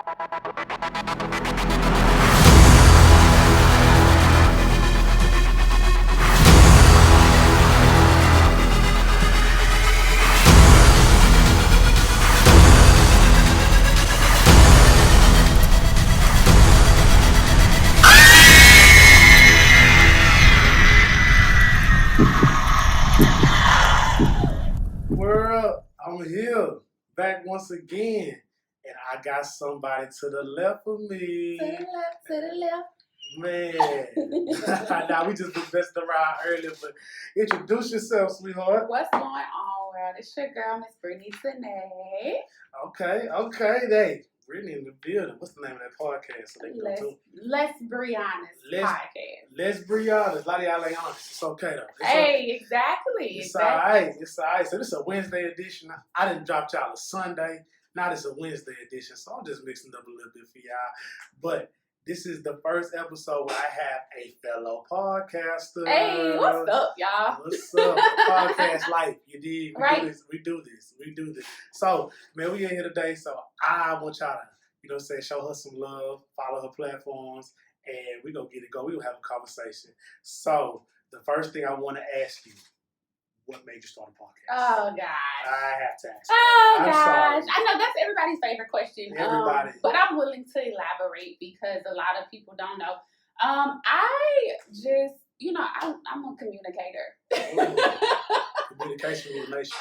World, I'm here back once again, and I got somebody to the left of me. To the left. Man, now we just been messing around earlier, but introduce yourself, sweetheart. What's going on, world? It's your girl, Miss Brittany Tanae. Okay, hey, Brittany in the building. What's the name of that podcast? So they can go to Let's Podcast. Letsbrihonest. A lot of y'all ain't honest. It's okay though. Exactly. It's alright. So this is a Wednesday edition. I didn't drop y'all a Sunday. Now this is a Wednesday edition. So I'm just mixing up a little bit for y'all. But this is the first episode where I have a fellow podcaster. Hey, what's up, y'all? What's up? Podcast life. You dig? We do this. So, man, we in here today. So I want y'all to, show her some love, follow her platforms, and we gonna get it going. We gonna have a conversation. So the first thing I want to ask you, what made you start a podcast? Oh, gosh. I have to ask. Oh, I'm gosh. sorry. I know that's everybody's favorite question. Everybody. But I'm willing to elaborate because a lot of people don't know. I just, I'm a communicator. Communication relation.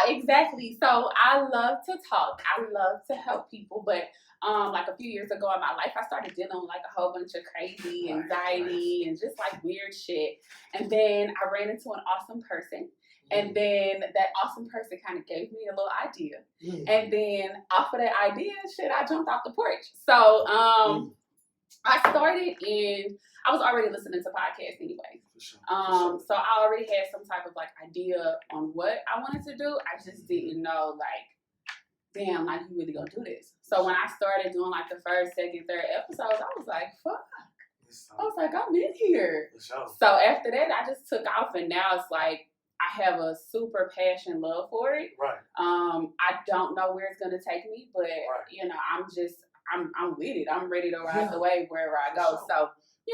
Exactly. So I love to talk. I love to help people. But like a few years ago in my life, I started dealing with like a whole bunch of crazy anxiety and just like weird shit. And then I ran into an awesome person. And then that awesome person kind of gave me a little idea. And then off of that idea, I jumped off the porch. So I was already listening to podcasts anyway. So I already had some type of like idea on what I wanted to do. I just didn't know like, damn, like you really gonna do this. So when I started doing like the first, second, third episodes, I was like, fuck. I was like, I'm in here. So after that, I just took off, and now it's like I have a super passion, love for it. Right. I don't know where it's gonna take me, but I'm with it. I'm ready to ride the wave wherever I go. So,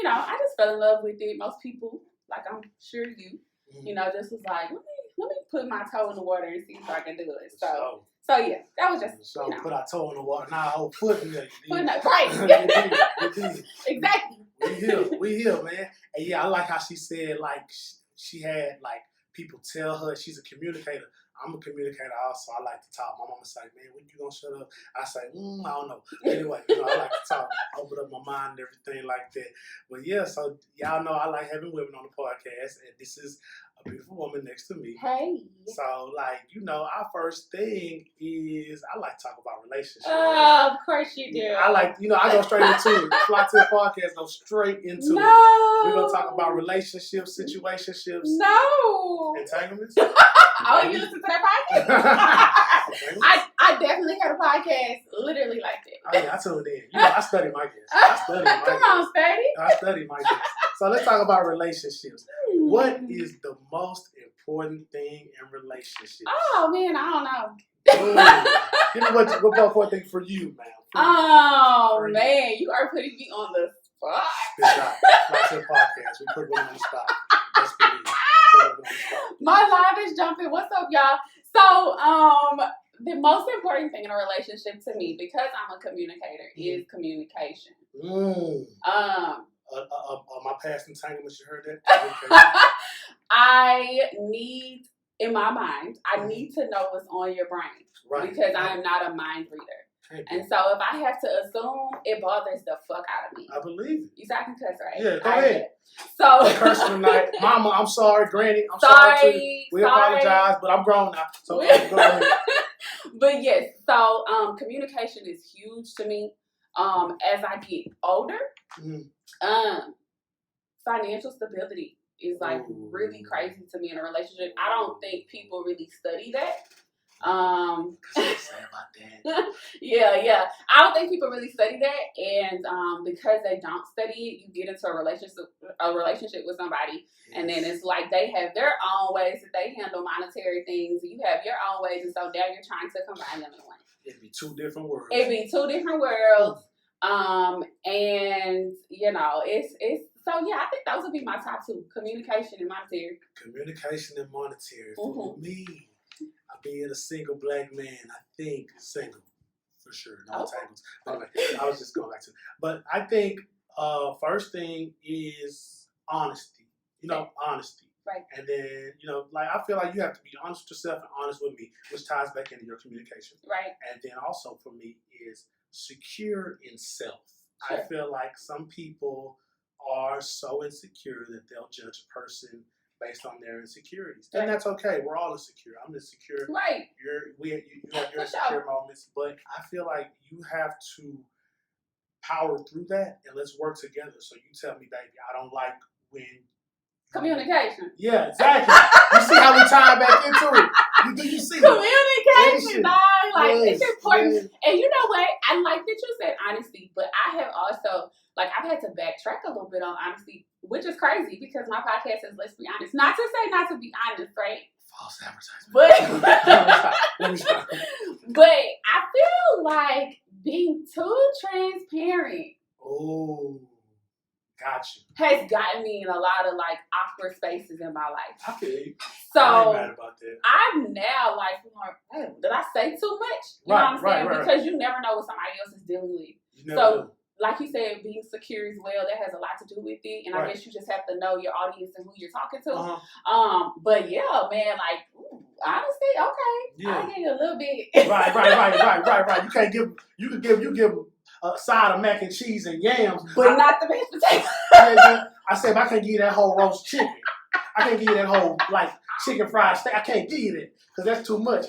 I just fell in love with it. Most people, like I'm sure you, just was like, let me put my toe in the water and see if I can do it. So yeah, that was just. So put our toe in the water. Now whole foot in there. Right. Exactly. We here, man. And yeah, I like how she said like she had like people tell her she's a communicator. I'm a communicator also. I like to talk. My mama say, man, when you gonna shut up? I say, I don't know. Anyway, I like to talk, open up my mind and everything like that. But yeah, so y'all know I like having women on the podcast, and this is a beautiful woman next to me. Hey. So our first thing is I like to talk about relationships. Oh, of course you do. I like, I go straight into it. Flytill Podcast go straight into it. We're gonna talk about relationships, situationships. No. Entanglements. Oh, you listen to that podcast? I definitely had a podcast literally like that. Oh, yeah, I tuned in. I study my guests. Come on, study. I study my guests. So let's talk about relationships. What is the most important thing in relationships? Oh, man, I don't know. Give me what's the important thing for you, man. Man, you are putting me on the spot. It's not. Flytill Podcast. We put women on the spot. Let's believe it. My live is jumping. What's up, y'all? So, the most important thing in a relationship to me, because I'm a communicator, is communication. My past entanglements, you heard that? I need, in my mind, I need to know what's on your brain. Right. Because I am not a mind reader. And so if I have to assume, it bothers the fuck out of me. I believe it. You said I can cuss, right? Yeah, go ahead. So cursing tonight. Mama, I'm sorry. Granny, I'm sorry too. We apologize, but I'm grown now. So go ahead. But yes, so communication is huge to me. As I get older, financial stability is like really crazy to me in a relationship. I don't think people really study that. Say about that. Yeah. I don't think people really study that, and because they don't study it, you get into a relationship with somebody, and then it's like they have their own ways that they handle monetary things, and you have your own ways, and so now you're trying to combine them in one. It'd be two different worlds. And you know, it's so yeah, I think those would be my top two: communication and monetary. Communication and monetary. For me, being a single black man, I think single for sure. No tangles. Anyway, I was just going back to it. But I think first thing is honesty. You know, honesty. Right. And then, you know, like I feel like you have to be honest with yourself and honest with me, which ties back into your communication. Right. And then also for me is secure in self. Sure. I feel like some people are so insecure that they'll judge a person based on their insecurities. And that's okay. We're all insecure. I'm insecure. Right. You have your insecure moments, but I feel like you have to power through that and let's work together. So you tell me, baby, I don't like when communication. Yeah, exactly. You see how we tie back into it. You see communication, dog. Like it's important. Yes. And you know what? I like that you said honesty, but I have also I've had to backtrack a little bit on honesty, which is crazy because my podcast is Let's Be Honest. Not to say not to be honest, right? False advertisement. But I feel like being too transparent. Oh. Gotcha. Has gotten me in a lot of awkward spaces in my life. I feel you. So I ain't mad about that. I'm now did I say too much? You know what I'm saying? Right. Because you never know what somebody else is dealing with. So, like you said, being secure as well, that has a lot to do with it. And I guess you just have to know your audience and who you're talking to. But yeah, man, honestly, okay. Yeah. I get a little bit. Right. You can give a side of mac and cheese and yams, but not the mashed potatoes. I said, I can't give you that whole roast chicken. I can't give you that whole chicken fried steak. I can't give you that because that's too much.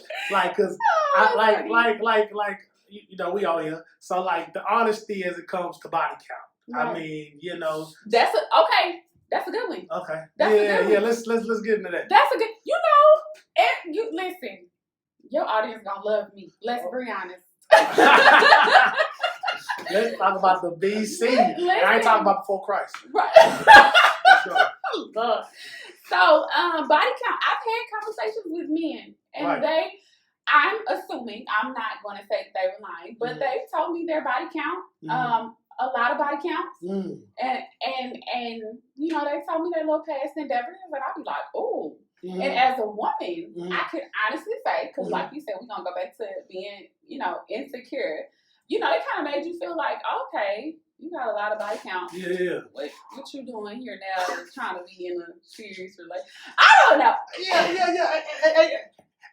You know, we all here. So the honesty as it comes to body count. Right. I mean, you know, that's a good one. Okay. That's a good one. Let's get into that. That's a good. You know, and you listen. Your audience gonna love me. Let's be honest. Let's talk about the BC. And I ain't talking about before Christ. Right. So, body count. I've had conversations with men, and I'm assuming, I'm not going to say they were lying, but they've told me their body count. A lot of body counts. And you know, they told me their little past endeavors, and I'll be like, oh. And as a woman, I could honestly say, because like you said, we're going to go back to being, you know, insecure. You know, it kind of made you feel like, okay, you got a lot of body count. Yeah. What you doing here now is trying to be in a serious relationship. I don't know. Yeah.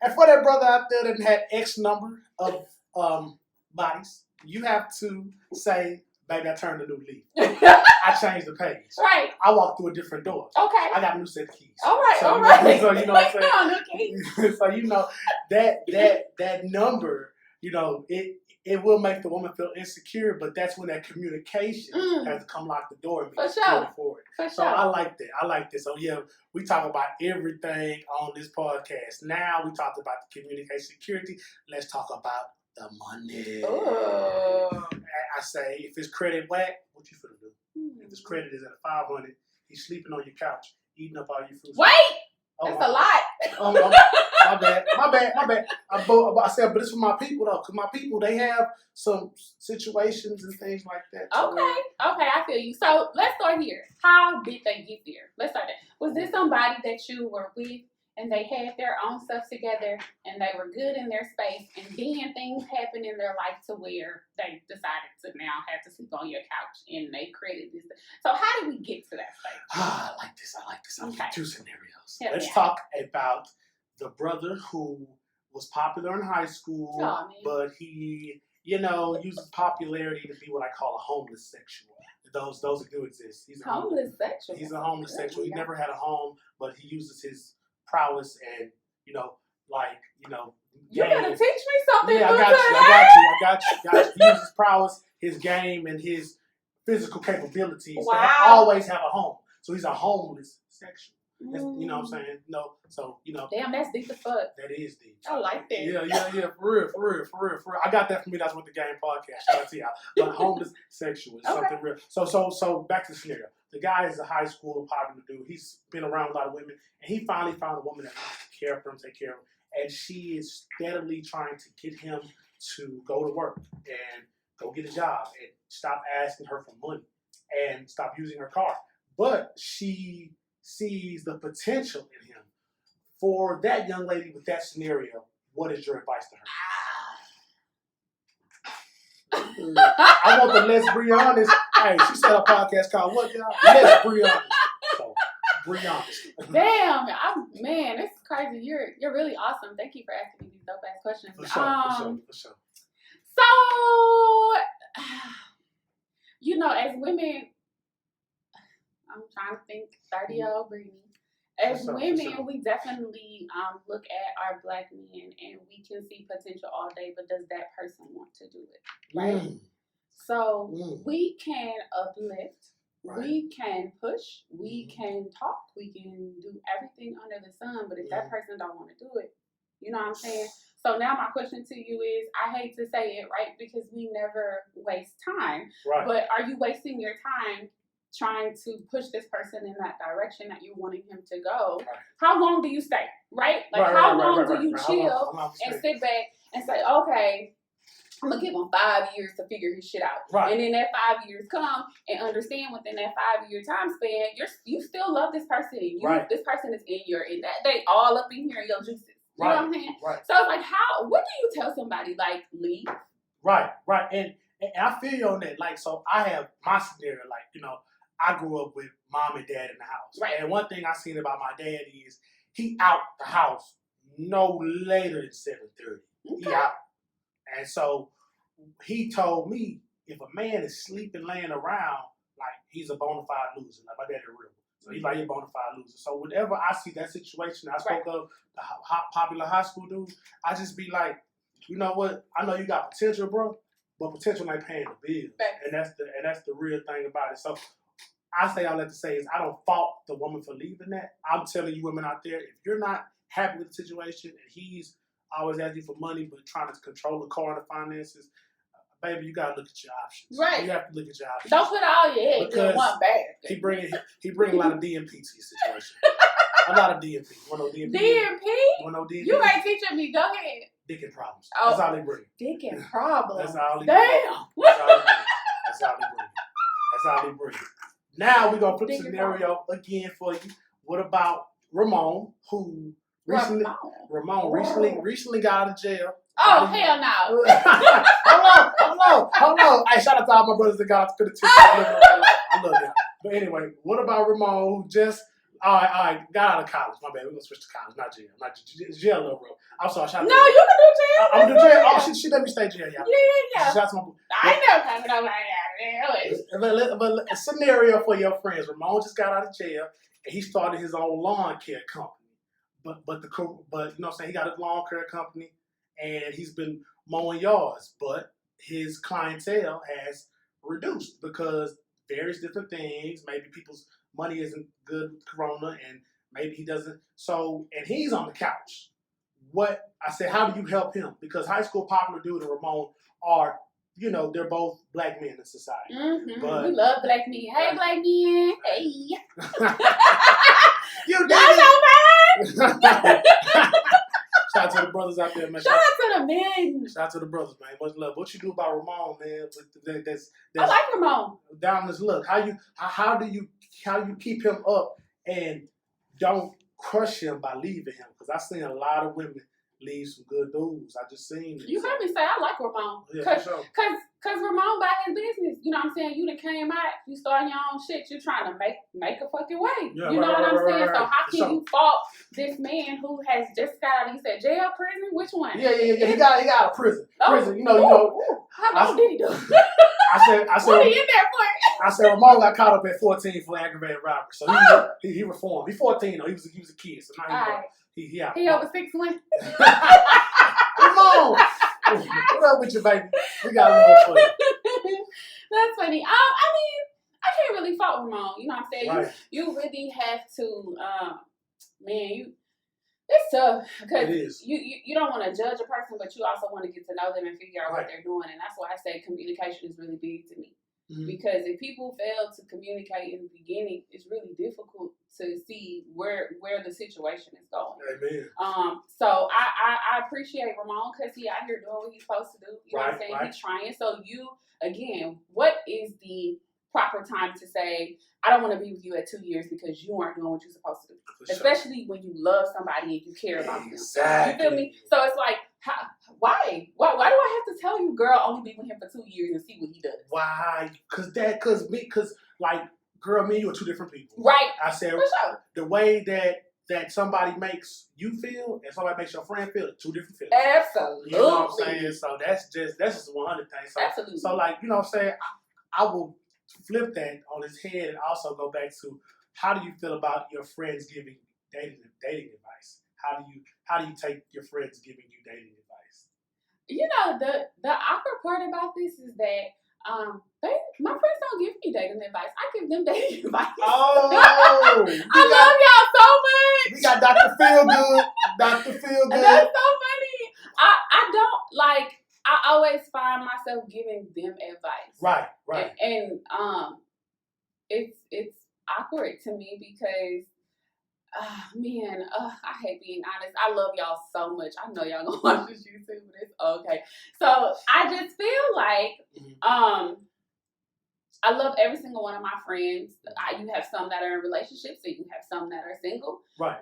And for that brother out there that had X number of bodies, you have to say, baby, I turned a new leaf. I changed the page. Right. I walked through a different door. Okay. I got a new set of keys. All right. So you know what I'm saying? So you know that number, you know, it will make the woman feel insecure, but that's when that communication has to come lock the door and be forward. So I like that. So yeah, we talk about everything on this podcast. Now we talked about the communication security. Let's talk about the money. Ooh. I say, if his credit whack, what you finna do? If his credit is at 500, he's sleeping on your couch, eating up all your food. Wait! That's a lot. My bad. I said, but it's for my people though, because my people, they have some situations and things like that. Okay, I feel you. So let's start here. How did they get there? Let's start there. Was this somebody that you were with and they had their own stuff together and they were good in their space, and then things happened in their life to where they decided to now have to sleep on your couch and they created this? So how did we get to that stage? I like this. I'll give you two scenarios. Let's talk about the brother who was popular in high school, but he, you know, uses popularity to be what I call a homeless sexual. Those do exist. He's a homeless sexual. He's a homeless sexual. He never had a home, but he uses his prowess and, you know, you gotta teach me something. Yeah, I got you. He uses prowess, his game, and his physical capabilities to always have a home. So he's a homeless sexual. You know what I'm saying? No, so you know. Damn, that's deep as fuck. That is deep. I like that. Yeah. For real. I got that from me. That's what the game podcast. Shout out to y'all. But homeless sexual is something real. So back to the scenario. The guy is a high school popular dude. He's been around a lot of women, and he finally found a woman that wants to care for him, take care of him, and she is steadily trying to get him to go to work and go get a job and stop asking her for money and stop using her car. But she sees the potential in him. For that young lady with that scenario, what is your advice to her? I want the Let's Be Honest. Hey, she said a podcast called what, y'all? Let's Be Honest. So, be honest. Damn, man, this is crazy. You're really awesome. Thank you for asking me these dope ass questions. For sure. So, as women, I'm trying to think. 30-year-old Brittany. As women, we definitely look at our Black men and we can see potential all day, but does that person want to do it? Right? So we can uplift, we can push, we can talk, we can do everything under the sun, but if that person don't want to do it, you know what I'm saying? So now my question to you is, I hate to say it, right, because we never waste time, but are you wasting your time trying to push this person in that direction that you're wanting him to go? How long do you stay, right? Like, how long do you chill and sit back and say, okay, I'm going to give him 5 years to figure his shit out. And then that 5 years come and understand within that 5-year time span, you still love this person. This person is in that day all up in here in your juices. You know what I'm saying? So it's like, what do you tell somebody, like, leave? Right. And I feel you on that. Like, so I have my scenario, like, I grew up with mom and dad in the house. And one thing I seen about my dad is he out the house no later than 7:30. He out. And so he told me if a man is sleeping, laying around, like, he's a bona fide loser. Like, my dad is real. So he's like a bona fide loser. So whenever I see that situation, I spoke of the popular high school dude, I just be like, you know what? I know you got potential, bro, but potential ain't paying the bills. And that's the real thing about it. So I say all that to say is I don't fault the woman for leaving that. I'm telling you women out there, if you're not happy with the situation and he's always asking for money but trying to control the car and the finances, baby, you gotta look at your options. You have to look at your options. Don't put all your eggs in one bag. He bring a lot of DMP to your situation. A lot of DMP. You want no DMP? DMP? You ain't teaching me. Go ahead. Dick and problems. That's all they bring. Dick and problems. That's all they bring. That's all they bring. Now we're going to put the scenario again for you. What about Ramon, who recently got out of jail? Oh, hell no. Hold on. Hey, shout out to all my brothers that got out to the TikTok living their life. I love them. But anyway, what about Ramon, who just got out of college? My bad, we're going to switch to college, not jail. Not jail, little bro. I'm sorry. You can do jail. I'm going to do jail. Oh, she let me stay jail, y'all. Yeah. Shout out to my I ain't never coming over there. But a scenario for your friends. Ramon just got out of jail, and he started his own lawn care company. But you know what I'm saying? He got a lawn care company, and he's been mowing yards. But his clientele has reduced because various different things. Maybe people's money isn't good with Corona, and maybe he doesn't. So, and he's on the couch. I said, how do you help him? Because high school popular dude and Ramon are, they're both black men in society. But we love black men. Hey, black men. Hey. You did it. Shout out to the brothers out there, man. Shout out to the men. Shout out to the brothers, man. Much love. What you do about Ramon, man? That's I like Ramon. Down this look. How you keep him up and don't crush him by leaving him? Because I've seen a lot of women leave some good dudes. I just seen it. You heard me say I like Ramon. Cause Ramon by his business. You know what I'm saying? You done came out, you starting your own shit, you trying to make a fucking way. Yeah, you know what I'm saying? So how can you fault this man who has just got out, he said jail, prison? Which one? Yeah. He got out of prison. Prison, How long did he do? I said what he in there for? I said Ramon got caught up at 14 for aggravated robbery. So he reformed. He's 14 though. He was a kid. So now he out. He over 6'1". Ramon! What up with you, baby? We got a little for you. That's funny. I can't really fault Ramon. You know what I'm saying? Right. You really have to, it's tough because you don't want to judge a person, but you also want to get to know them and figure out what they're doing. And that's why I say communication is really big to me. Because if people fail to communicate in the beginning, it's really difficult to see where the situation is going. Amen. So I appreciate Ramon because he out here doing what he's supposed to do. You know what I'm saying? Right. He's trying. So you, again, what is the proper time to say, I don't want to be with you at 2 years because you aren't doing what you're supposed to do? Especially when you love somebody and you care about them. You feel me? So it's like, why? Why do I have to tell you, girl, only be with him for 2 years and see what he does? Why? Because like, girl, me and you are two different people. Right. I said, for sure. The way that somebody makes you feel and somebody makes your friend feel, two different feelings. Absolutely. You know what I'm saying? So that's just 100 things. So, absolutely. So like, you know what I'm saying? I will flip that on its head and also go back to, how do you feel about your friends giving dating advice? How do you take your friends giving you dating advice? You know, the awkward part about this is that my friends don't give me dating advice. I give them dating advice. Oh, I love y'all so much. We got Dr. Feelgood. Dr. Feelgood. That's so funny. I don't like. I always find myself giving them advice. Right. And it's awkward to me because, I hate being honest. I love y'all so much. I know y'all gonna watch this YouTube, but it's okay. So I just feel like, I love every single one of my friends. You have some that are in relationships, and you have some that are single. Right.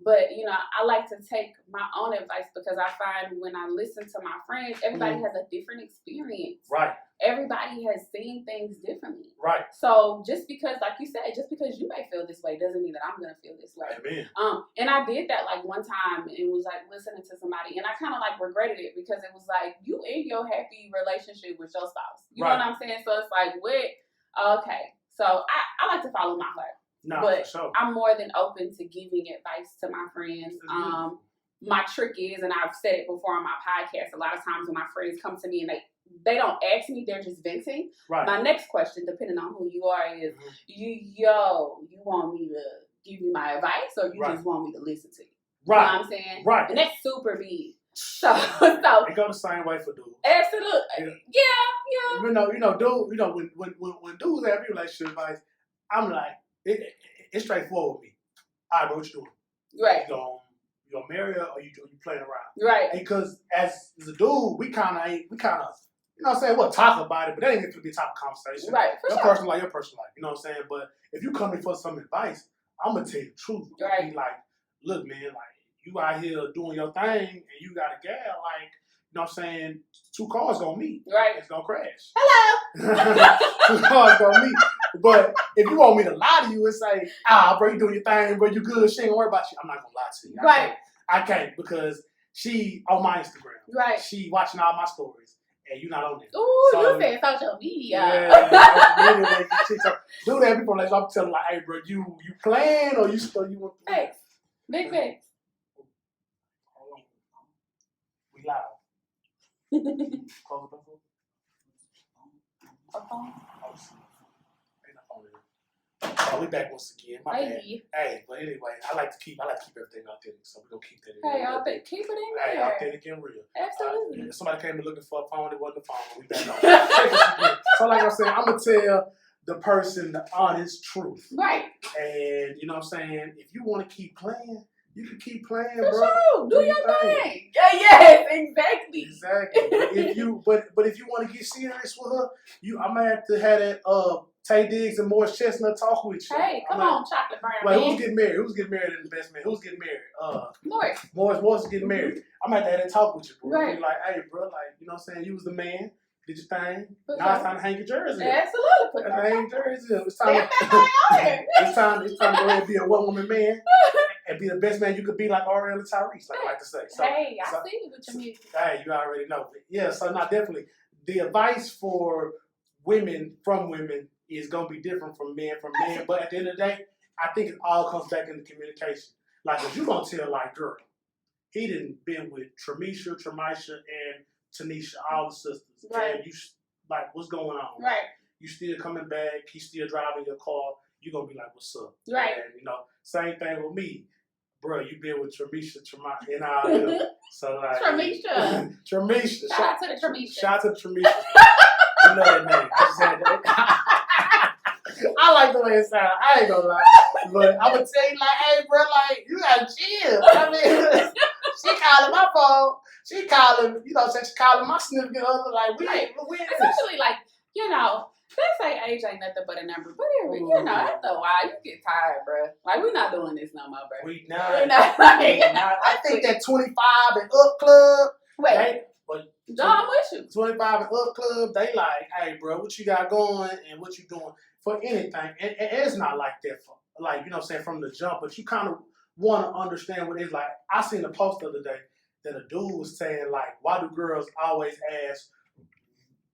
But you know, I like to take my own advice because I find when I listen to my friends, everybody has a different experience. Right. Everybody has seen things differently. Right. So just because, like you said, just because you may feel this way doesn't mean that I'm gonna feel this way. Amen. And I did that like one time and was like listening to somebody, and I kind of like regretted it because it was like you in your happy relationship with your spouse. You know what I'm saying? So it's like, what? Okay. So I like to follow my heart. No, but for sure. I'm more than open to giving advice to my friends. My trick is, and I've said it before on my podcast, a lot of times when my friends come to me and they don't ask me, they're just venting. Right. My next question, depending on who you are, is you want me to give you my advice or you just want me to listen to you? Right. You know what I'm saying? Right. And that's super big. So it go the same way for dudes. Absolutely. Yeah. You know, dude. You know, when dudes have relationship advice, I'm like, it's straightforward with me. All right, bro, what you doing? Right. You gonna marry her or you playing around? Right. Because as a dude, we kind of, you know what I'm saying, we'll talk about it, but that ain't going to be a type of conversation. Right. Your personal life, you know what I'm saying? But if you come in for some advice, I'm going to tell you the truth. Right. Be like, look, man, like, you out here doing your thing and you got a gal, like, you know what I'm saying, 2 cars going to meet. Right. It's going to crash. Hello. 2 cars going to meet. But if you want me to lie to you and say, bro, you doing your thing, bro, you good, she ain't gonna worry about you, I'm not going to lie to you. I can't because she on my Instagram. Right. She watching all my stories. And you're not on there. Ooh, so, you said social media. Yeah, so do that people like I'm telling like, hey bro, you playing or you want to Thanks. Big thanks. Hold on. We live. Close the door. Okay. Oh, we back once again. My bad. Hey, but anyway, I like to keep everything authentic, so we're gonna keep that in there. Keep it in there. Hey, authentic and real. Absolutely. If somebody came looking for a phone, it wasn't a phone. We back on. So like I said, I'm gonna tell the person the honest truth. Right. And you know what I'm saying? If you want to keep playing, you can keep playing, for bro. Sure. Do your thing. Yes, exactly. Exactly. If you want to get serious with her, I'm gonna have to have that Tay Diggs and Morris Chestnut talk with you. Hey, come on, chocolate brown. Wait, who's getting married? Who's getting married in the best man? Who's getting married? Morris. Morris is getting married. I'm gonna have to have that talk with you, bro. Right. Be like, hey, bro, like, you know what I'm saying? You was the man. Did your thing. Now it's time to hang your jersey. Absolutely. Hang your jersey. It's time to go ahead and be a one-woman man and be the best man you could be, like Ariel and Tyrese, like I like to say. So, hey, I see you with your music. Hey, you already know. Yeah, so not definitely. The advice for women from women is going to be different from men. But at the end of the day, I think it all comes back into communication. Like, if you're going to tell, like, girl, he done been with Tremisha, and Tanisha, all the sisters. Right. And you, like, what's going on? Right. You still coming back. He's still driving your car. You're going to be like, what's up? Right. And, you know, same thing with me. Bro, you been with Tremisha, and all them. So, like. Tremisha. Tremisha. Shout out to the Tremisha. Shout out to the Tremisha. You know that name. I just had that. I like the way it sounds. I ain't gonna lie. But I would tell you, like, hey, bro, like, you gotta chill. I mean, she calling my phone. She calling, you know, she calling my significant other. Like, we ain't. Especially, like, you know, they say age ain't nothing but a number. But, you know, after a while, you get tired, bro. Like, we're not doing this no more, bro. We not. I think that 25 and up club. Wait. No, I'm with you. 25 and up club, they like, hey, bro, what you got going and what you doing for anything. And it's not like that for, like, you know what I'm saying, from the jump, but you kind of want to understand what it's like. I seen a post the other day that a dude was saying, like, why do girls always ask,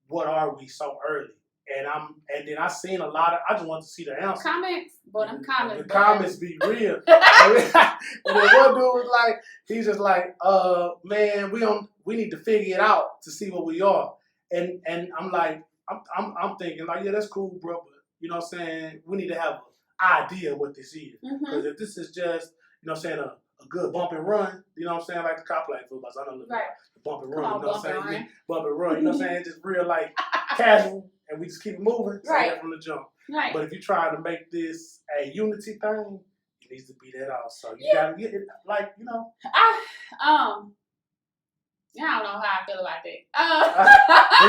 what are we so early? And then I seen a lot of, I just want to see the answer. Comments? But them comments. The comments be real. And then one dude was like, he's just like, man, we need to figure it out to see what we are. And I'm like, I'm thinking like, yeah, that's cool, bro. But you know what I'm saying? We need to have an idea what this is. Because if this is just, you know what I'm saying, a good bump and run, you know what I'm saying, like the cop like footballs. I don't know the bump and run, you know what I'm saying? Bump and run, you know what I'm saying? Just real like casual. And we just keep it moving from the jump. Right. But if you try to make this a unity thing, it needs to be that also. You gotta get it, like, you know. I don't know how I feel about that.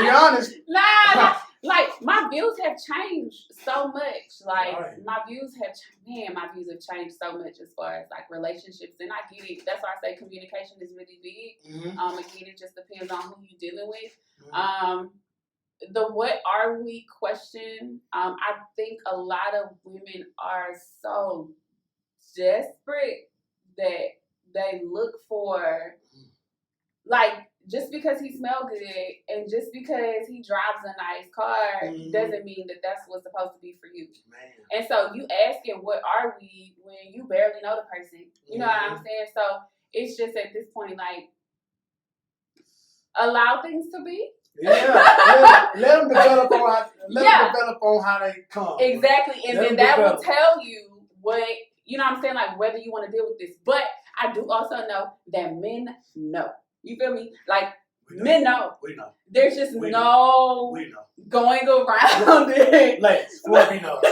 Be honest. Nah, like my views have changed so much. Like my views have changed so much as far as like relationships. And I get it. That's why I say communication is really big. Again, it just depends on who you're dealing with. The what are we question, I think a lot of women are so desperate that they look for, like, just because he smells good and just because he drives a nice car doesn't mean that that's what's supposed to be for you. Man. And so you asking what are we when you barely know the person. You know what I'm saying? So it's just at this point, like, allow things to be. Let them develop on how they come. Exactly, and then that will tell you what, you know what I'm saying, like whether you want to deal with this. But I do also know that men know. You feel me? Like men know. We know. There's just no going around it. Floyd B knows.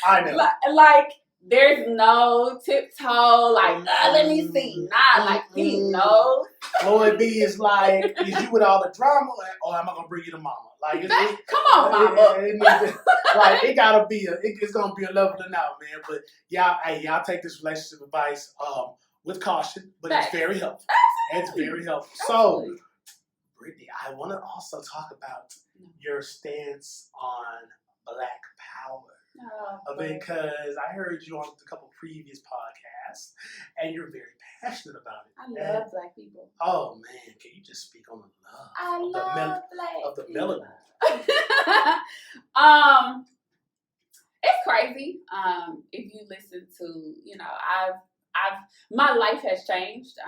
I know. Like there's no tiptoe. Like let me see. Nah, like he knows. Floyd B is like, is you with all the drama, or am I gonna bring you to mama? Like, come on, mama. Like, it gotta be it's gonna be a leveling out, man. But y'all take this relationship advice with caution, but it's very helpful. It's very helpful. So, Brittany, I want to also talk about your stance on Black Power. Because I heard you on a couple previous podcasts, and you're very passionate about it. I love Black people. Oh man, can you just speak on the love of the melanin? It's crazy. If you listen to, you know, my life has changed.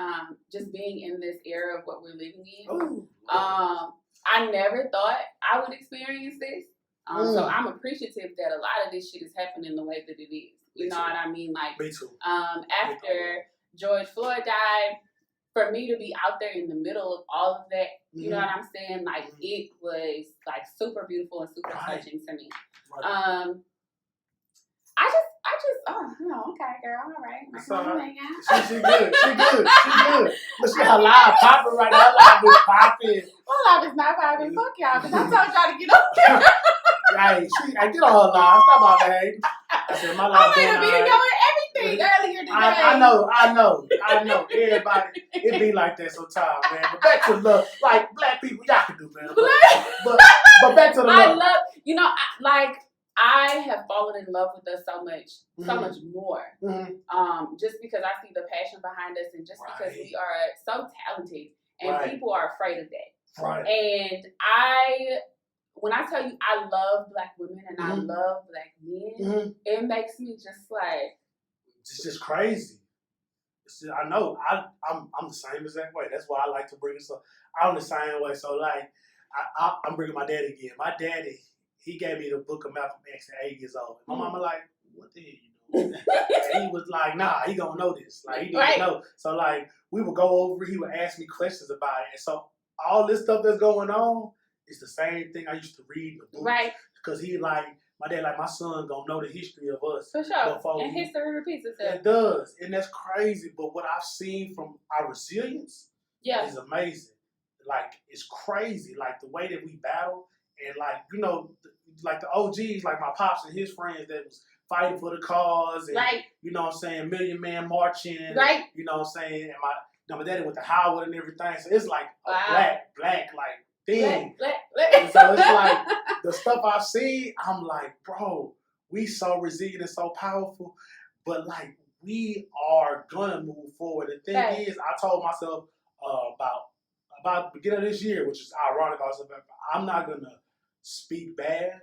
Just being in this era of what we're living in. I never thought I would experience this. So I'm appreciative that a lot of this shit is happening the way that it is. You know what I mean? Like, me too. After George Floyd died, for me to be out there in the middle of all of that, you know what I'm saying? Like, it was like super beautiful and super touching to me. Okay, girl, all right. She good. Look at her live popping right now. Her live is popping. My live is not popping. Fuck y'all, because I told y'all to get up there. Right, I get on her live. Stop all that. I said my live. I made a video and everything earlier today. I know. Everybody, it be like that sometimes, man. But back to love, like Black people, y'all can do better. But back to the love. I have fallen in love with us so much more. Just because I see the passion behind us, and just because we are so talented, and people are afraid of that. Right. And when I tell you I love Black women and I love Black men, it makes me just like, it's just crazy. I know. I'm the same exact way. That's why I like to bring this up. I'm the same way. So like, I'm bringing my daddy again. My daddy, he gave me the book of Malcolm X at 8 years old. My mama like, what the hell you doing? And he was like, nah, he gonna know this. Like, he need to know. So like, we would go over, he would ask me questions about it. And so all this stuff that's going on it's the same thing I used to read in the book. Right. Because he like, my dad like, my son gonna know the history of us. For sure. And history repeats itself. It does. And that's crazy. But what I've seen from our resilience is amazing. Like, it's crazy. Like, the way that we battle and, like, you know, like the OGs, like my pops and his friends that was fighting for the cause and, you know what I'm saying, Million Man marching. Right. You know what I'm saying? And my daddy went to Howard and everything. So it's like a black, like, thing. Black. And so it's like, the stuff I've seen, I'm like, bro, we so resilient and so powerful. But, like, we are going to move forward. The thing is, I told myself about the beginning of this year, which is ironic, I'm not going to speak bad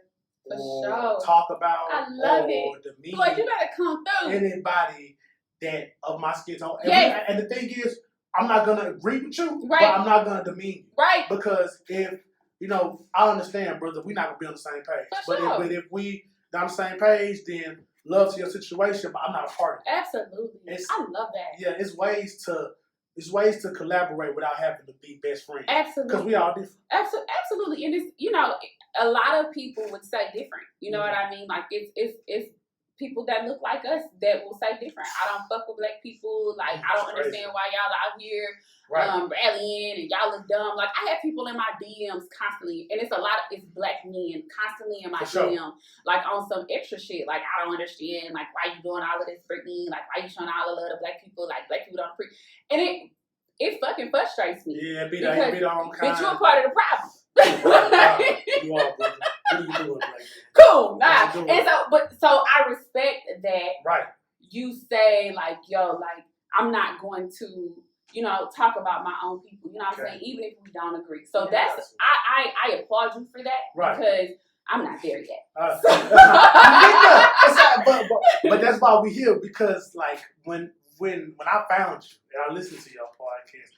or talk about or demean Boy, you gotta come through. anybody that of my skin tone. And the thing is, I'm not going to agree with you, but I'm not going to demean you. Right. Because if, you know, I understand, brother, we're not going to be on the same page. But if we not on the same page, then love to your situation, but I'm not a part of it. Absolutely. I love that. Yeah, it's ways to collaborate without having to be best friends. Absolutely. Because we all different. Absolutely. And it's, you know, a lot of people would say different. You know what I mean? Like, it's people that look like us that will say different. I don't fuck with black people. Like, I don't understand why y'all out here rallying and y'all look dumb. Like, I have people in my DMs constantly, and it's black men constantly in my DM, like on some extra shit. Like, I don't understand, like, why you doing all of this, Brittany? Like, why you showing all the love to black people? Like, black people don't and it fucking frustrates me. Yeah, be the own kind. Bitch, you're part of the problem. You are, brother. What are you doing, like that? Cool, nah. And so I respect that. Right. You say, like, yo, like, I'm not going to, you know, talk about my own people. You know what I'm saying? Even if we don't agree. So that's I applaud you for that because I'm not there yet. But that's why we here, because like when I found you and I listened to your podcast,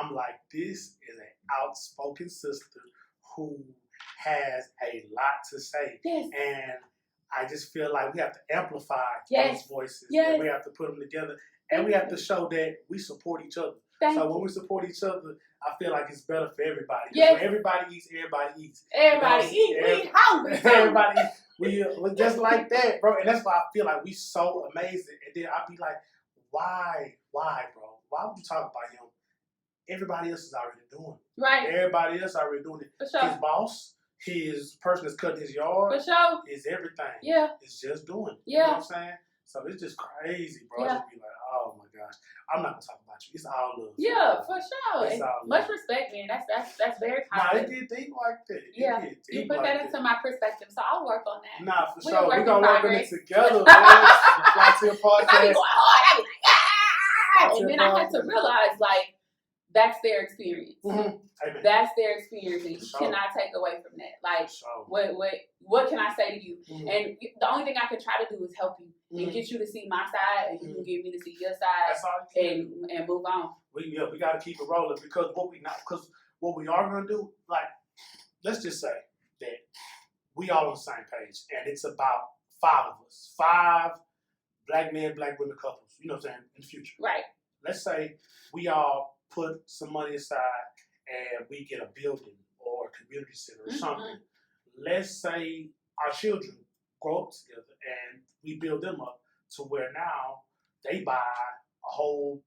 I'm like, this is an outspoken sister who has a lot to say. Yes. And I just feel like we have to amplify those voices. Yes. And we have to put them together. And we have to show that we support each other. When we support each other, I feel like it's better for everybody. Yes. When everybody eats, everybody eats. Everybody eats. We hungry. Everybody, we just like that, bro. And that's why I feel like we so amazing. And then I'd be like, why, bro? Why would you talk about him? Everybody else is already doing it. Right. Everybody else already doing it. For sure. His boss, his person that's cutting his yard. For sure. Is everything. Yeah. It's just doing it. Yeah. You know what I'm saying? So it's just crazy, bro. Yeah. Just be like, oh my gosh. I'm not gonna talk about you. It's all love. Yeah, for sure. It's all much respect, man. That's very positive. Nah, it did think like that. Yeah. You put that into my perspective, so I'll work on that. Nah, for sure. We're gonna work on it together, man. The Flytill Podcast. I be going hard. I be like, and then I had to realize, like, that's their experience. Mm-hmm. That's their experience, and you cannot take away from that. Like, what can I say to you? Mm-hmm. And the only thing I can try to do is help you and get you to see my side, and you can get me to see your side, and move on. We got to keep it rolling, because what we are gonna do, like, let's just say that we all on the same page, and it's about 5 of us, 5 black men, black women couples. You know what I'm saying? In the future, right? Let's say we all put some money aside and we get a building or a community center or something. Let's say our children grow up together and we build them up to where now they buy a whole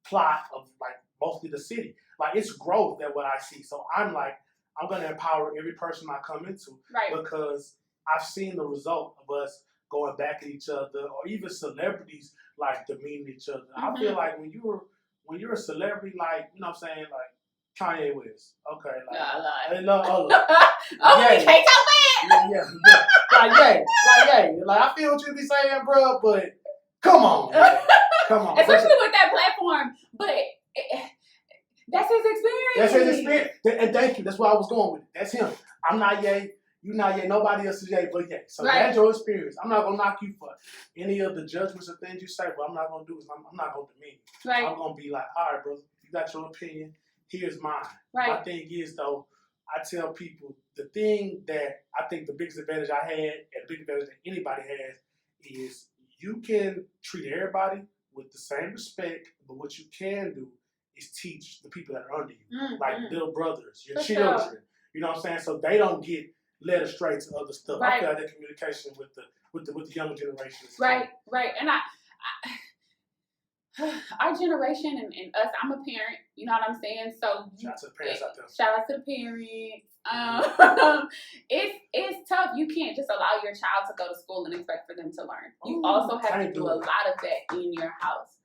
plot of, like, mostly the city. Like, it's growth that what I see. So I'm like, I'm going to empower every person I come into, because I've seen the result of us going back at each other, or even celebrities, like, demeaning each other. I feel like when you're a celebrity, like, you know what I'm saying, like Kanye West, okay, like, we can't talk bad. Yeah. Like, I feel what you be saying, bro, but come on, man. Come on. Especially with that platform, but that's his experience. That's his experience, and thank you. That's where I was going with it. That's him. I'm not Ye. You not Ye. Nobody else is Ye but Ye. So that's your experience. I'm not gonna knock you for any of the judgments or things you say. What I'm not gonna do is I'm not gonna demean you. Right. I'm gonna be like, all right, brother, you got your opinion. Here's mine. Right. My thing is, though, I tell people the thing that I think the biggest advantage I had, and the biggest advantage that anybody has, is you can treat everybody with the same respect, but what you can do is teach the people that are under you, like little brothers, your children. You know what I'm saying? So they don't get led astray to other stuff. Right. I feel like that communication with the younger generation is right. And I our generation and us, I'm a parent, you know what I'm saying? So shout out to the parents out there. Shout out to the parents. It's tough. You can't just allow your child to go to school and expect for them to learn. You also have to do a lot of that in your house.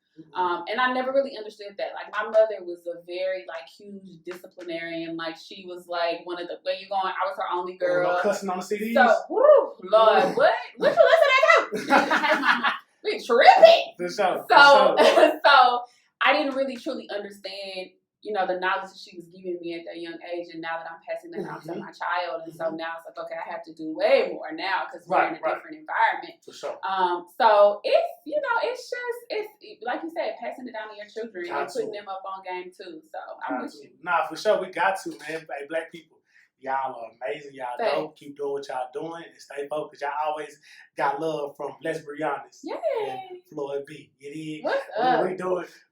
And I never really understood that. Like, my mother was a very, like, huge disciplinarian. Like, she was, like, one of the, where you going? I was her only girl. No cussing on the CDs? So, Lord, what you listen to? We tripping. So I didn't really truly understand, you know, the knowledge that she was giving me at that young age, and now that I'm passing that on to my child, and so now it's like, okay, I have to do way more now because we're in a different environment. For sure. So it's, you know, it's like you said, passing it down to your children and putting them up on game too. So I'm with you. Nah, for sure, we got to, man. Hey, Black people, y'all are amazing. Y'all dope. Keep doing what y'all doing and stay focused. Y'all always got love from Let's Be Honest. Yeah. And Floyd B. It is. What's up?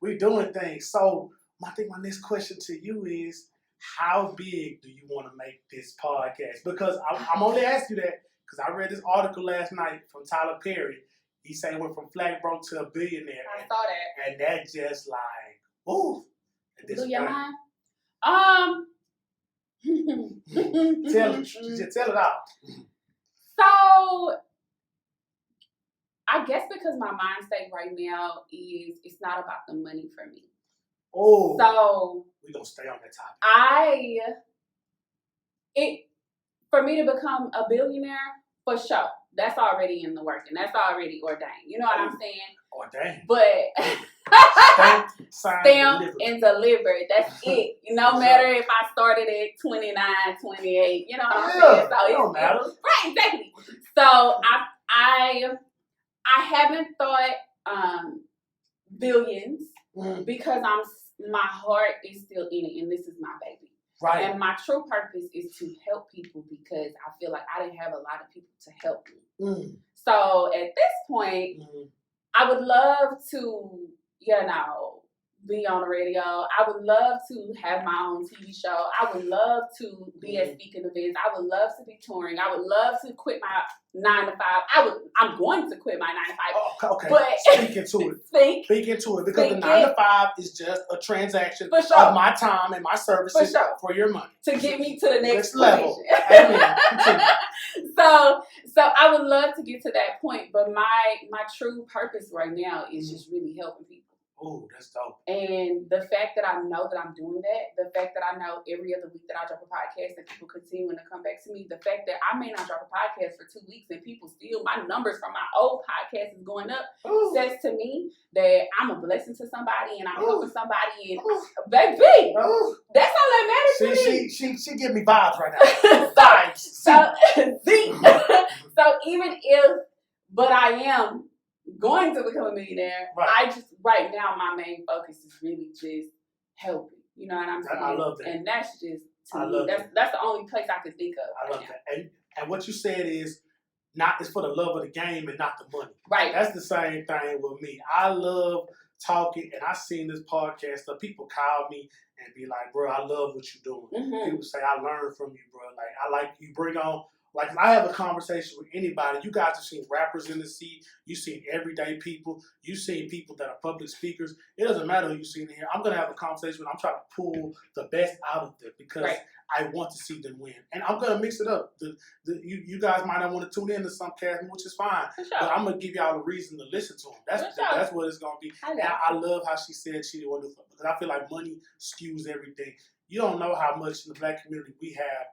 We doing things. So I think my next question to you is, how big do you want to make this podcast? Because I'm only asking you that because I read this article last night from Tyler Perry. He said he went from flat broke to a billionaire. I saw that. And that just like, ooh. Blew your mind? Tell it out. So, I guess because my mind state right now is it's not about the money for me. Oh. So we're gonna stay on that topic. For me to become a billionaire, for sure. That's already in the work and that's already ordained. You know what I'm saying? Ordained. But stamp and delivered. That's it. No matter if I started at 29, 28, you know what I'm saying? So it don't matter. Right, exactly. So I haven't thought billions because my heart is still in it and this is my baby. Right. And my true purpose is to help people because I feel like I didn't have a lot of people to help me. So at this point, I would love to, you know, be on the radio. I would love to have my own TV show. I would love to be at speaking events. I would love to be touring. I would love to quit my 9 to 5. I'm going to quit my 9 to 5. Okay. But speak into it. Speak into it because the 9 to 5 is just a transaction of my time and my services for your money to get me to the next level. Amen. So I would love to get to that point, but my true purpose right now is just really helping people. Oh, that's dope. And the fact that I know that I'm doing that, the fact that I know every other week that I drop a podcast and people continuing to come back to me, the fact that I may not drop a podcast for 2 weeks and people still, my numbers from my old podcast is going up, says to me that I'm a blessing to somebody and I'm helping somebody and baby, that's all that matters to me. She give me vibes right now. Vibes. So even if, but I am going to become a millionaire. Right. Right now my main focus is really just helping. You know what I'm saying? I love that. And that's just that's the only place I could think of. I love that. And what you said is it's for the love of the game and not the money. Right. That's the same thing with me. I love talking and I seen this podcast stuff. People call me and be like, bro, I love what you're doing. People say, I learned from you, bro. Like I like you bring on. Like, if I have a conversation with anybody, you guys have seen rappers in the seat, you've seen everyday people, you've seen people that are public speakers. It doesn't matter who you've seen here. I'm going to have a conversation with them. I'm trying to pull the best out of them because I want to see them win. And I'm going to mix it up. You guys might not want to tune in to some cast, which is fine. Sure. But I'm going to give y'all a reason to listen to them. That's what it's going to be. I love how she said she didn't want to do it because I feel like money skews everything. You don't know how much in the Black community we have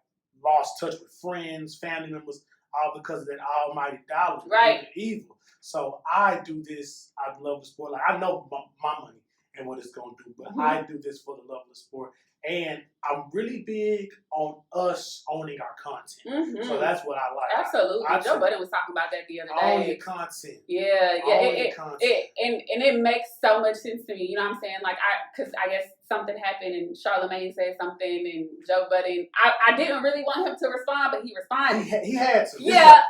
lost touch with friends, family members, all because of that almighty dollar. Right. Evil. So I do this. I love the sport. Like I know my money and what it's going to do, but I do this for the love of the sport. And I'm really big on us owning our content. So that's what I like. Absolutely. Joe Budden was talking about that the other day. Own your content. Yeah. It makes so much sense to me. You know what I'm saying? Like, because I guess something happened and Charlamagne said something and Joe Budden, I didn't really want him to respond, but he responded. He had to. Yeah.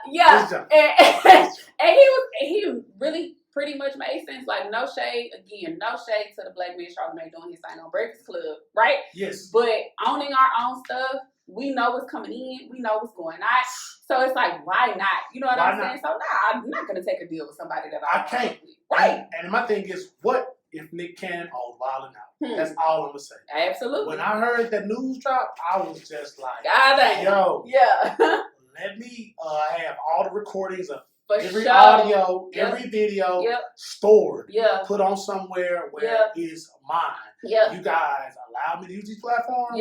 And he really pretty much made sense. Like, no shade to the black man Charlamagne doing his thing on Breakfast Club, right? Yes. But owning our own stuff, We know what's coming in. We know what's going out. So it's like, why not? You know what I'm saying? So I'm not gonna take a deal with somebody that I can't. With. Right. And my thing is, what if Nick Cannon on Wildin' Out? That's all I'm gonna say. Absolutely. When I heard that news drop, I was just like, God damn. yo, yeah. let me have all the recordings of every sure. audio, every video stored, put on somewhere where it's mine. You guys allow me to use these platforms.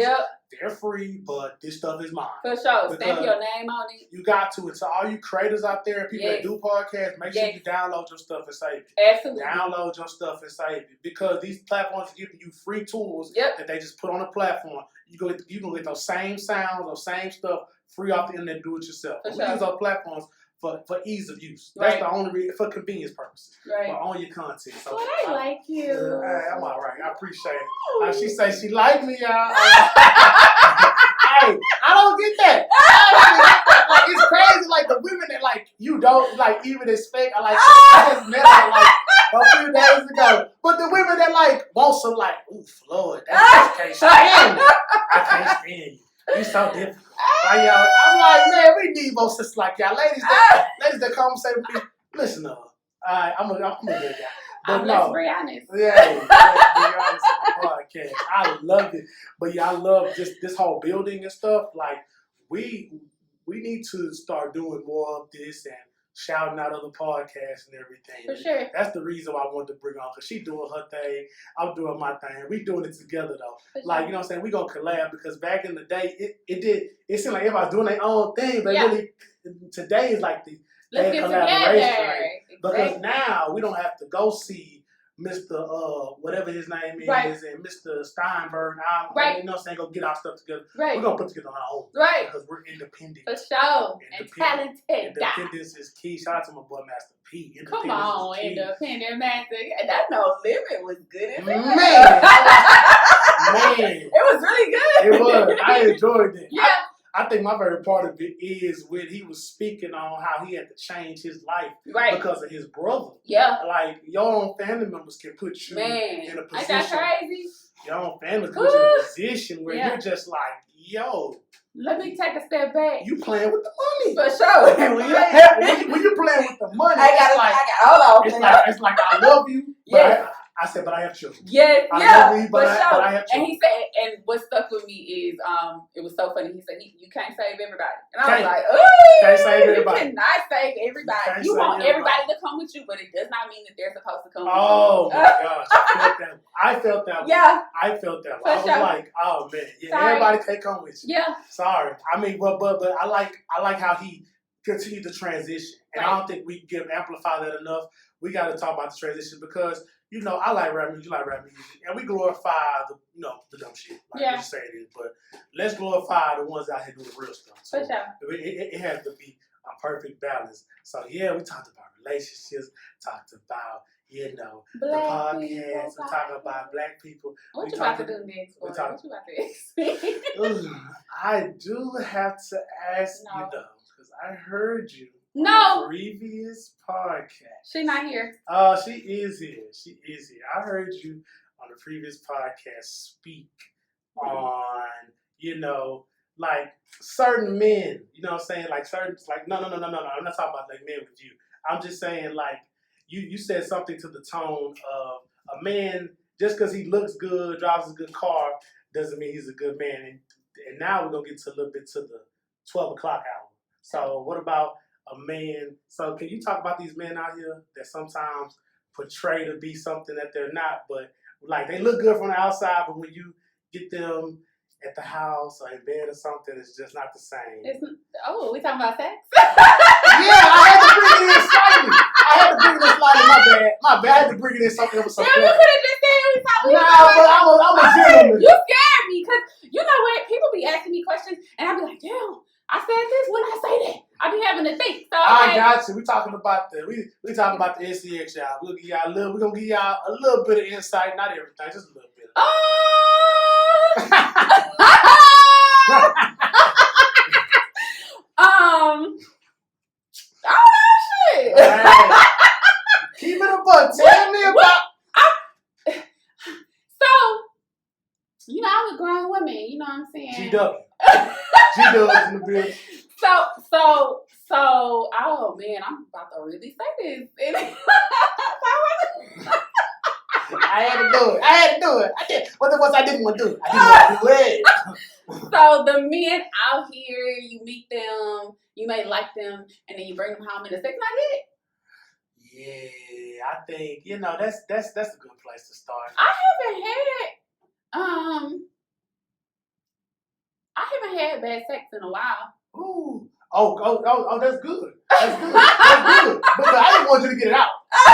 They're free, but this stuff is mine. For sure. Stamp your name on it. You got to. And so all you creators out there, people that do podcasts, make sure you download your stuff and save it. Absolutely. Download your stuff and save it. Because these platforms are giving you free tools that they just put on a platform. You can get those same sounds, those same stuff free off the internet, do it yourself. We use our platforms for ease of use. That's the only reason, for convenience purposes. Right. For on your content. So well, I like you. I'm all right. I appreciate it. She say she like me, y'all. Hey, I don't get that. Like, it's crazy. Like the women that like you don't like even expect. I just met her like a few days ago. But the women that like want some like, ooh, Floyd, I can't stand you. I can't stand you. You so difficult. Like, y'all, I'm like, man, we need more sisters like y'all. Ladies that come say with me, listen to her. Alright, I'm a good guy. But let's be honest. Yeah, let's be honest on the podcast. I love it. But I love just this whole building and stuff. Like, we need to start doing more of this and shouting out other podcasts and everything. For sure. That's the reason why I wanted to bring on, because she doing her thing, I'm doing my thing. We doing it together though. For like, you know what I'm saying? We gonna collab, because back in the day, it seemed like everybody doing their own thing, but really today is like the let's get collaboration. together. Right? Because now we don't have to go see Mr. Whatever his name is, and Mr. Steinberg. You know what I'm saying? Go get our stuff together. Right. We're going to put together on our own. Right. Because we're independent. For sure. And talented. Independence is key. Shout out to my boy, Master P. Come on, Independent Master. That No Limit was good. Man. It was really good. It was. I enjoyed it. Yeah. I think my favorite part of it is when he was speaking on how he had to change his life because of his brother. Yeah. Like, your own family members can put you in a position. Ain't that crazy? Your own family can put you in a position where you're just like, yo. Let me take a step back. You playing with the money. For sure. when you're playing with the money, it's like I love you, but I said, but I have children. Yeah, I love you, but I have children. And he said, and what stuck with me is, it was so funny. He said, you can't save everybody. And I was like, oh, can't save everybody. You cannot save everybody. You want everybody to come with you, but it does not mean that they're supposed to come with you. Oh my gosh, I felt that. Yeah. I felt that. I was like, oh man, everybody can't come with you. Yeah. Sorry. I mean, but I like how he continued the transition. And I don't think we can amplify that enough. We got to talk about the transition because, you know, I like rap music, you like rap music, and we glorify the dumb shit. Like you say it is, but let's glorify the ones out here doing real stuff. So for sure. It has to be a perfect balance. So we talked about relationships, talked about, the podcast, we talked about black people. What you about to do next? What you about to ask? I do have to ask you though, because I heard you. No. Previous podcast. She's not here. She is here. I heard you on the previous podcast speak on, like certain men. You know what I'm saying? Like certain, like no. I'm not talking about like men with you. I'm just saying like you said something to the tone of a man just because he looks good, drives a good car, doesn't mean he's a good man. And now we're gonna get to a little bit to the 12 o'clock hour. So what about a man? So can you talk about these men out here that sometimes portray to be something that they're not, but like they look good from the outside, but when you get them at the house or in bed or something, it's just not the same. We talking about sex? Yeah, I had to bring it in slightly. My bad. I had to bring it in something that was so funny. You could have just said we talking but I'm a gentleman. You scared me because you know what? People be asking me questions and I be like, damn, I said this when I say that. I be having to think. So I got you. We talking about we talking about the NCX, y'all. We're gonna give y'all a little bit of insight, not everything, just a little bit. Shit. Right. Keep it a buck. Tell me about. So, I'm a grown woman. You know what I'm saying? GW. G-Dubs in the building. So, oh man, I'm about to really say this. I had to do it. I did. What was I didn't want to do? I didn't want to do it. So the men out here, you meet them, you may like them, and then you bring them home, and the sex not it. Yeah, I think that's a good place to start. I haven't had bad sex in a while. Ooh. Oh, that's good. That's good. But I didn't want you to get it out.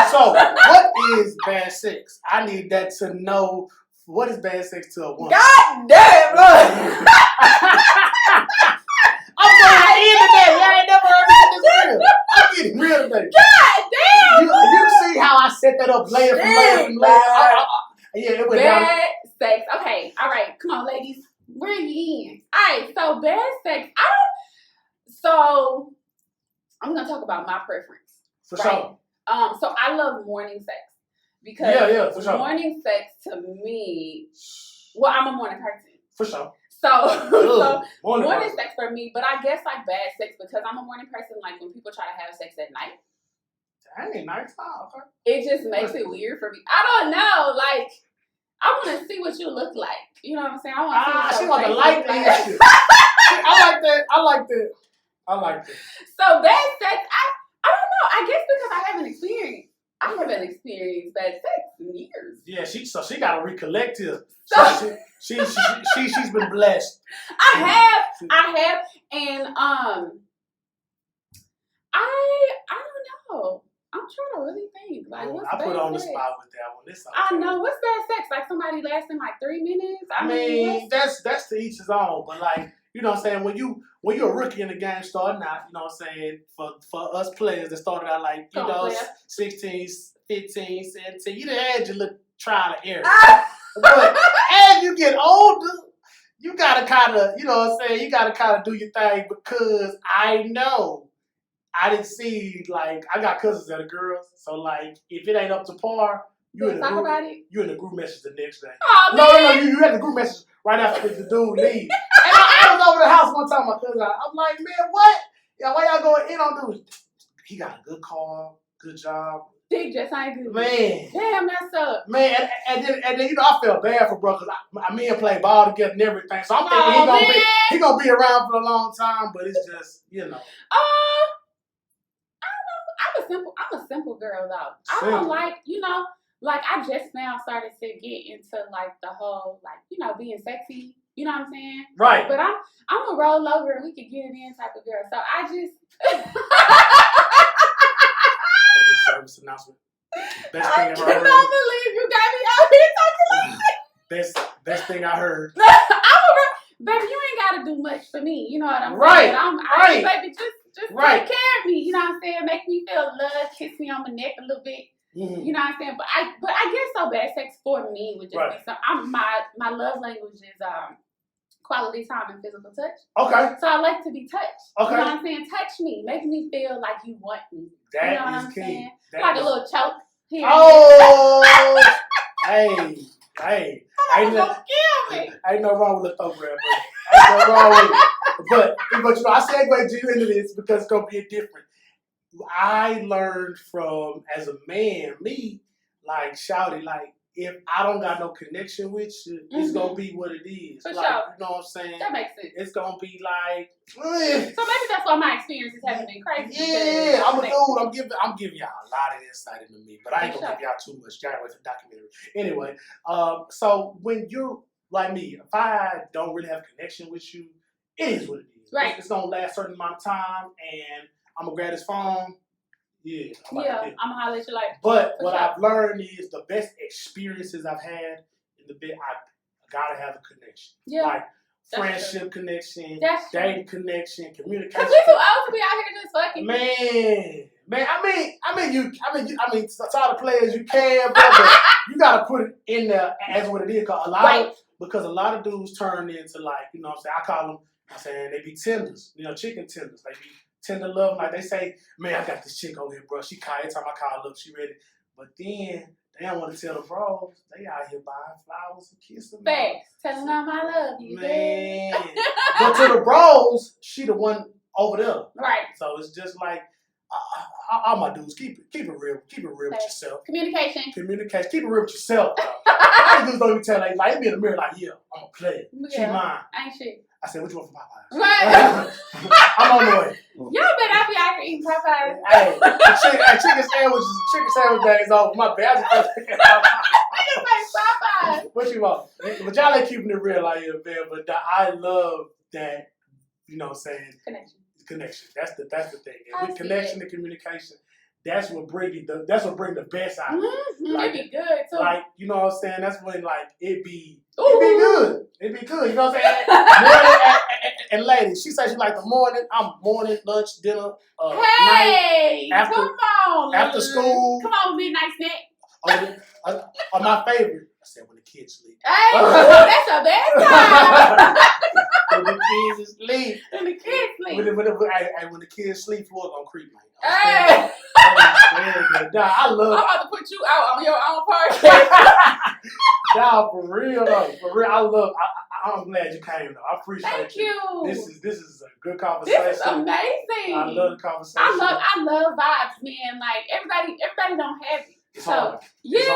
So, what is bad sex? I need that to know. What is bad sex to a woman? God damn, look. I'm going in today. I ain't never heard me get this real. I'm getting real today. God damn. You see how I set that up layer from layer? Yeah, it went down. Bad sex. Okay, all right. Come on, ladies. Where are you in? All right, so bad sex. So I'm gonna talk about my preference. For sure. So I love morning sex because for sure. Morning sex to me. Well, I'm a morning person. For sure. So morning sex for me, but I guess like bad sex because I'm a morning person. Like when people try to have sex at night. Dang, nighttime. Okay. It just makes it weird for me. I don't know. Like I want to see what you look like. You know what I'm saying? I want to see what she want to like that. I like that. So bad sex, I don't know. I guess because I haven't experienced bad sex in years. Yeah, she got to recollect it. So she's been blessed. I have, and I don't know. I'm trying to really think. Like, what's I bad put on the sex? spot with that one. Okay. I know. What's bad sex? Like somebody lasting like 3 minutes? I mean, that's to each his own. But like, you know what I'm saying? When you're a rookie in the game starting out, you know what I'm saying? For us players that started out like, 16, 15, 17, you done had your little trial and error. But as you get older, you gotta kinda, you know what I'm saying, you gotta kinda do your thing because I know I didn't see, like, I got cousins that are girls, so like if it ain't up to par, you in the group message the next day. Oh, No, you had the group message right after the dude leave. And I was over the house one time, my cousin, I'm like, man, what? Yeah, why y'all going in on dude? He got a good car, good job. Dick just ain't good. Man. Damn, that's up. Man, and then I felt bad for bro because me and play ball together and everything. So I'm thinking he gonna be around for a long time, but it's just, I don't know. I'm a simple girl though. I don't like, like I just now started to get into like the whole like, being sexy. You know what I'm saying? Right. But I'm a roll over and we can get it in type of girl. So I just service announcement. Best thing I cannot believe you got me out here talking like this. Best thing I heard. Baby, you ain't gotta do much for me. You know what I'm saying? Right. Baby, just take care of me. You know what I'm saying? Make me feel love, kiss me on my neck a little bit. Mm-hmm. You know what I'm saying? But I guess so bad sex for me would just be something. My love language is quality time and physical touch. Okay. So I like to be touched. Okay. You know what I'm saying? Touch me. Make me feel like you want me. That you know what is I'm key. saying? Like a little choke here. Oh! Hey. Ain't no wrong with the program, ain't no wrong with it. But I segue you into this because it's gonna be different. I learned from as a man, me, like shouty, like if I don't got no connection with you, it's gonna be what it is. For like, sure. You know what I'm saying? That makes sense. It's gonna be like So maybe that's why my experiences haven't been crazy. Yeah, I'm a dude. I'm giving y'all a lot of insight into me, but I ain't gonna give y'all too much. Y'all gotta wait for the documentary. Anyway, so when you're like me, if I don't really have a connection with you, it is what it is. Right. It's gonna last a certain amount of time, and I'm gonna grab this phone. Yeah, I'm gonna holler at you like. But what I've learned is the best experiences I've had in the bit, I gotta have a connection. Yeah. Like friendship connection, dating connection, communication. Cause we too old to be out here just fucking. Man, I mean, to all the players you can, but you gotta put it in there as what it is. Because a lot of dudes turn into like, you know what I'm saying? I call them, they be tenders, chicken tenders. They be tender love, like they say, man, I got this chick over here, bro. She call every time I call her up, she ready. But then They don't want to tell the bros. They out here buying flowers and kissing. Facts. Telling them I love you, man. But to the bros, she the one over there. Right. So it's just like, all my dudes, keep it real. Keep it real with yourself. Communication. Keep it real with yourself, though. I dudes don't even tell like they be in the mirror like, yeah, I'm a player. Yeah. She mine. Ain't shit. I said, what you want from Popeyes? Right. I'm on the way. Y'all bet I be out here eating Popeyes. Hey, chicken sandwich day is over. My bad. I just Popeyes. What you want? But y'all ain't keeping it real out here, man. But I love that, you know what I'm saying? Connection. That's the thing. And with connection and communication, that's what bring the best out of it. Like, it be good too. Like, you know what I'm saying? That's when like it be good. It be good. You know what I'm saying? Morning and ladies. She says she like the morning. I'm morning, lunch, dinner, night. After school. Come on, midnight snack. Or my favorite. I said when the kids sleep. Hey, that's a bad time. When the kids sleep. When the kids sleep. When the kids sleep, floor gonna creep, man. Hey. I love. I'm about to put you out on your own podcast. Nah, for real though. For real, I'm glad you came though. I appreciate Thank you. This is a good conversation. This is amazing. I love the conversation. I love vibes, man. Like everybody don't have it. It's hard. It's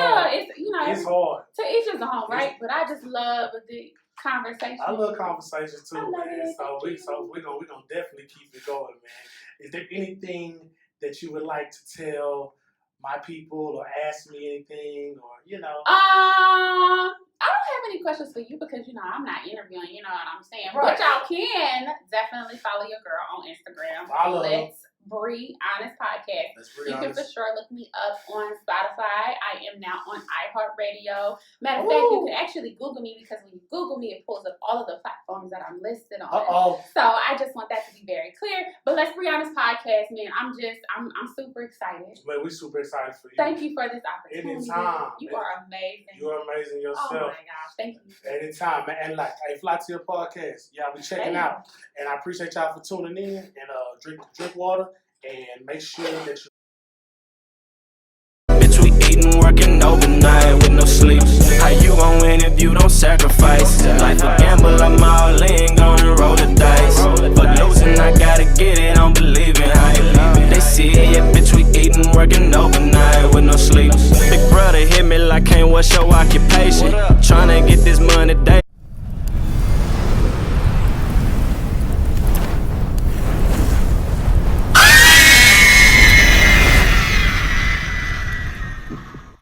hard. To each his own, right? But I just love the conversation. I love conversations too, man. It. So we're gonna definitely keep it going, man. Is there anything that you would like to tell my people or ask me anything or I don't have any questions for you because I'm not interviewing, you know what I'm saying? Right. But y'all can definitely follow your girl on Instagram. Let's Bree Honest Podcast. You can for sure look me up on Spotify. I am now on iHeartRadio. Matter of fact, you can actually Google me because when you Google me, it pulls up all of the platforms that I'm listed on. So I just want that to be very clear. But Let's Bree Honest Podcast, man, I'm super excited. Man, we're super excited for you. Thank you for this opportunity. Anytime. You are amazing. You're amazing yourself. Oh my gosh, thank you. Anytime, man. And like, Flytill Podcast, y'all be checking out. And I appreciate y'all for tuning in and drink water and make sure that you. Bitch, we eating, working overnight with no sleep. How you gon' win if you don't sacrifice? Life a gamble, I'm all in, gonna roll the dice. Fuck losing, I gotta get it, don't believe in how you leave it. They see it, yeah, bitch, we eating, working overnight with no sleep. Big brother hit me like, hey, what's your occupation? Tryna get this money daily.